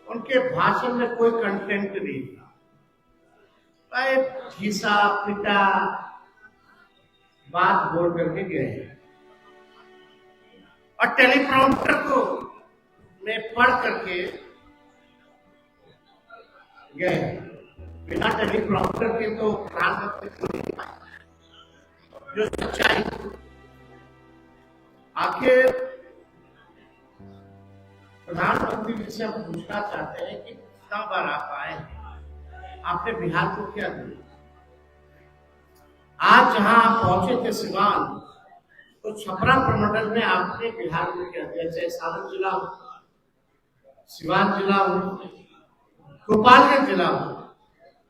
उनके भाषण में कोई कंटेंट नहीं था, एक घिसा पिटा बात बोल करके गए और टेलीप्रॉम्प्टर को में पढ़ करके गए। बिना टेलीप्रॉम्प्टर के तो प्रधानमंत्री को नहीं पाए जो सच्चाई। आखिर प्रधानमंत्री जी से हम पूछना चाहते हैं कि कितना बार आप आए, आपने बिहार को क्या दिया? आज जहां आप पहुंचे थे सिवान, तो छपरा प्रमंडल में आपने बिहार को क्या दिया? चाहे सारण जिला हो, सिवान जिला हो, गोपालगंज जिला हो,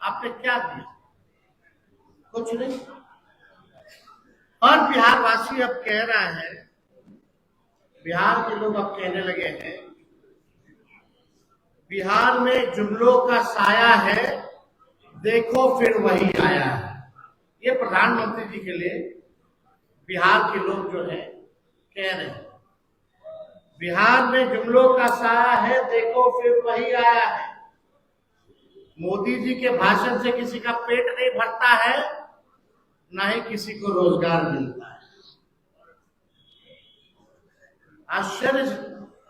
आपने क्या दिया? कुछ नहीं। और बिहार वासी अब कह रहा है, बिहार के लोग अब कहने लगे हैं, बिहार में जुमलों का साया है, देखो फिर वही आया है। ये प्रधानमंत्री जी के लिए बिहार के लोग जो है कह रहे हैं, बिहार में जुमलों का साया है, देखो फिर वही आया है। मोदी जी के भाषण से किसी का पेट नहीं भरता है, ना ही किसी को रोजगार मिलता है। आश्चर्य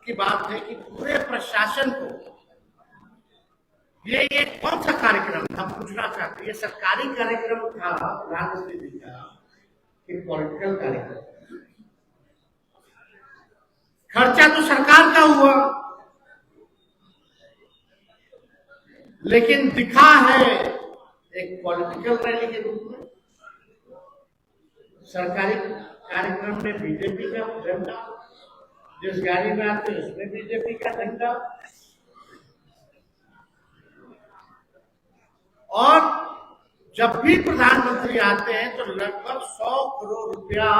की बात है कि पूरे प्रशासन को ये कौन सा कार्यक्रम था? हम पूछना चाहते हैं, ये सरकारी कार्यक्रम था प्रधानमंत्री जी का कि पॉलिटिकल कार्यक्रम? खर्चा तो सरकार का हुआ, लेकिन दिखा है एक पॉलिटिकल रैली के रूप में। सरकारी कार्यक्रम में बीजेपी का झंडा, जिस गाड़ी में आते हैं उसमें बीजेपी का झंडा, और जब भी प्रधानमंत्री आते हैं तो लगभग 100 करोड़ रुपया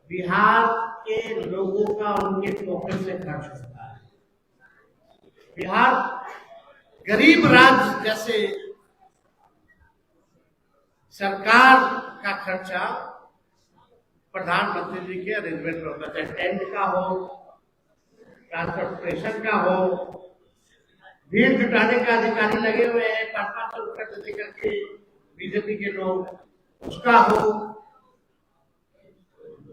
बिहार के लोगों का उनके पॉकेट से खर्च होता है। बिहार गरीब राज्य जैसे सरकार का खर्चा प्रधानमंत्री जी के अरेंजमेंट में होता है, चाहे टेंट का हो, ट्रांसपोर्टेशन का हो, भीड़ जुटाने का अधिकारी लगे हुए हैं 500 रुपये दे करके बीजेपी के लोग, उसका हो।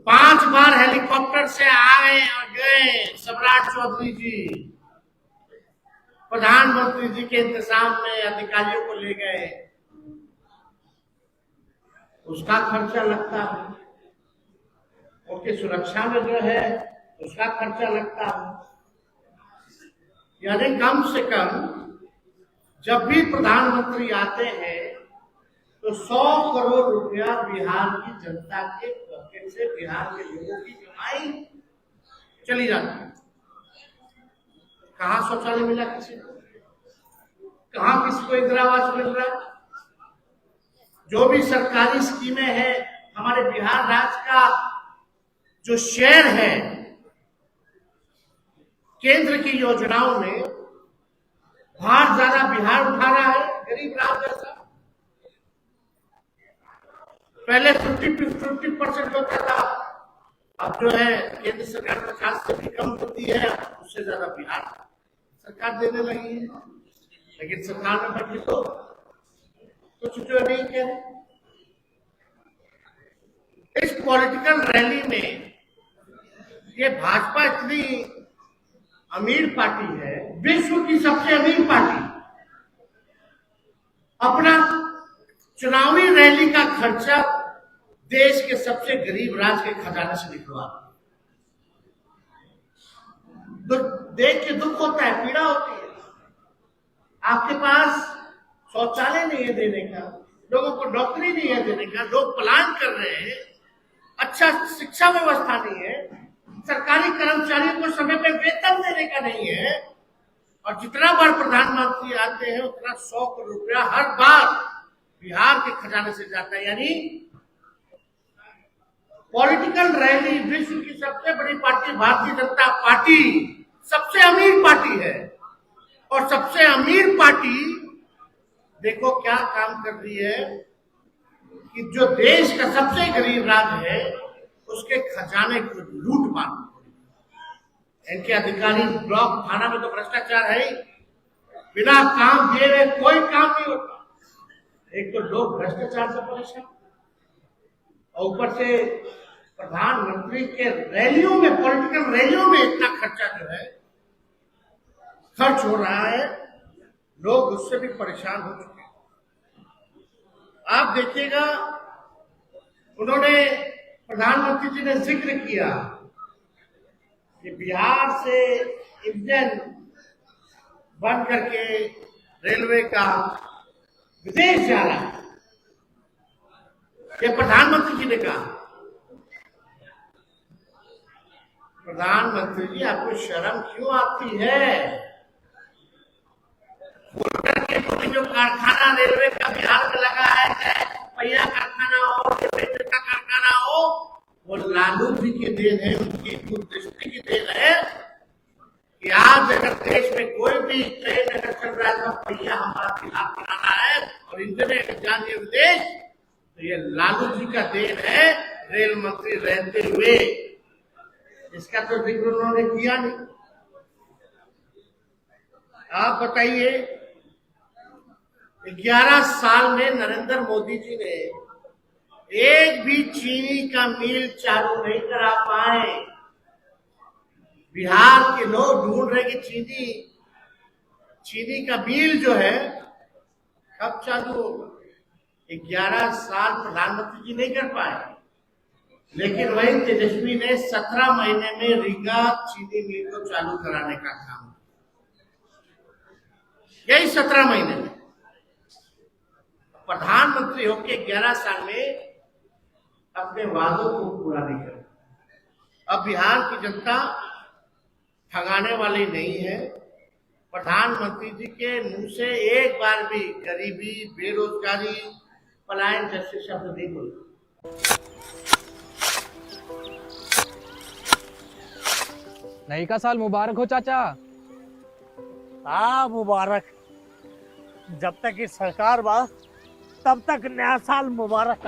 5 बार हेलीकॉप्टर से आए और गए सम्राट चौधरी जी, प्रधानमंत्री जी के इंतजाम में अधिकारियों को ले गए, उसका खर्चा लगता है। उनकी सुरक्षा में जो है उसका खर्चा लगता है। यानी कम से कम जब भी प्रधानमंत्री आते हैं तो 100 करोड़ रुपया बिहार की जनता के पॉकेट से, बिहार के लोगों की कमाई चली जाती है। कहाँ शौचालय मिला किसी को? कहाँ किसी को इंदिरा आवास मिल रहा है? जो भी सरकारी स्कीमें हैं, हमारे बिहार राज्य का जो शेयर है केंद्र की योजनाओं में, भार ज्यादा बिहार उठा रहा है, गरीब राज्य जैसा। पहले 50% होता था, अब जो है केंद्र सरकार 50 से भी कम होती है, उससे ज्यादा बिहार सरकार देने लगी है। लेकिन सरकार में बैठे तो कुछ जो नहीं कह। इस पॉलिटिकल रैली में ये भाजपा इतनी अमीर पार्टी है, विश्व की सबसे अमीर पार्टी, अपना चुनावी रैली का खर्चा देश के सबसे गरीब राज्य के खजाने से निकलवा। देख के दुख होता है, पीड़ा होती है। आपके पास शौचालय नहीं है देने का, लोगों को नौकरी नहीं है देने का, लोग पलायन कर रहे हैं, अच्छा शिक्षा व्यवस्था नहीं है, सरकारी कर्मचारियों को समय पे वेतन देने का नहीं है, और जितना बार प्रधानमंत्री आते हैं उतना 100 करोड़ रुपया हर बार बिहार के खजाने से जाता है। यानी पॉलिटिकल रैली, विश्व की सबसे बड़ी पार्टी भारतीय जनता पार्टी सबसे अमीर पार्टी है, और सबसे अमीर पार्टी देखो क्या काम कर रही है कि जो देश का सबसे गरीब राज्य है उसके खजाने को लूट मार। इनके अधिकारी ब्लॉक थाना में तो भ्रष्टाचार है ही, बिना काम दिए हुए कोई काम नहीं होता। एक तो लोग भ्रष्टाचार से परेशान और ऊपर से प्रधानमंत्री के रैलियों में, पॉलिटिकल रैलियों में इतना खर्चा जो है खर्च हो रहा है, लोग उससे भी परेशान हो चुके हैं। आप देखिएगा, उन्होंने, प्रधानमंत्री जी ने जिक्र किया कि बिहार से इंजन बन करके रेलवे का विदेश जा रहा है, ये प्रधानमंत्री जी ने कहा। प्रधानमंत्री जी, आपको शर्म क्यों आती है? जो कारखाना रेलवे का बिहार में लगा है, चाहे पहिया कारखाना हो, रेलवे का कारखाना हो, वो लालू जी की देन है, उनकी दूरदृष्टि की देन है कि आज अगर देश में कोई भी ट्रेन अगर चल रहा है तो पहिया हमारा बिहार बनाना है और इंजन जानिए विदेश, तो ये लालू जी का देन है, रेल मंत्री रहते हुए। इसका तो जिक्र उन्होंने किया नहीं। आप बताइए, 11 साल में नरेंद्र मोदी जी ने एक भी चीनी का मिल चालू नहीं करा पाए। बिहार के लोग ढूंढ रहे कि चीनी का मिल जो है कब चालू होगा। 11 साल प्रधानमंत्री जी नहीं कर पाए, लेकिन वही तेजस्वी ने 17 महीने में रीगा चीनी मिल को चालू कराने का काम, यही 17 महीने में। प्रधानमंत्री होके 11 साल में अपने वादों को पूरा नहीं कर। अब बिहार की जनता ठगाने वाली नहीं है। प्रधानमंत्री जी के मुंह से एक बार भी गरीबी, बेरोजगारी, पलायन जैसे शब्द नहीं बोले। नई का साल मुबारक हो चाचा। हाँ, मुबारक। जब तक इस सरकार बा तब तक नया साल मुबारक।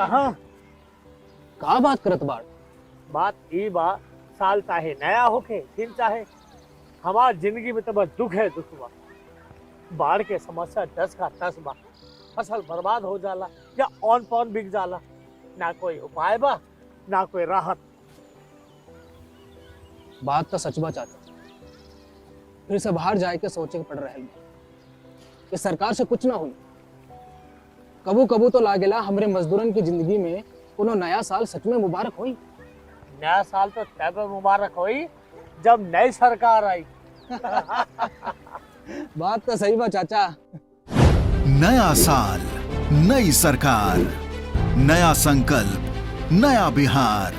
का बात करत बात ई बा, साल चाहे नया होके दिन चाहे, हमार जिंदगी में तो बस दुख है, दुख बा। बाढ़ के समस्या 10 का 10 बा। फसल बर्बाद हो जाला या ऑन पॉन बिक जाला, ना कोई उपाय बा ना कोई राहत। बात तो सच बा चाचा, फिर से बाहर जाए के सोचे के पड़ रहा है कि सरकार से कुछ ना हुई। कबू कबू तो लागेला हमरे मजदूरन की जिंदगी में कोनो नया साल सच में मुबारक हुई। नया साल तो तब मुबारक हुई जब नई सरकार आई। बात तो सही बा चाचा। नया साल, नई सरकार, नया संकल्प, नया बिहार।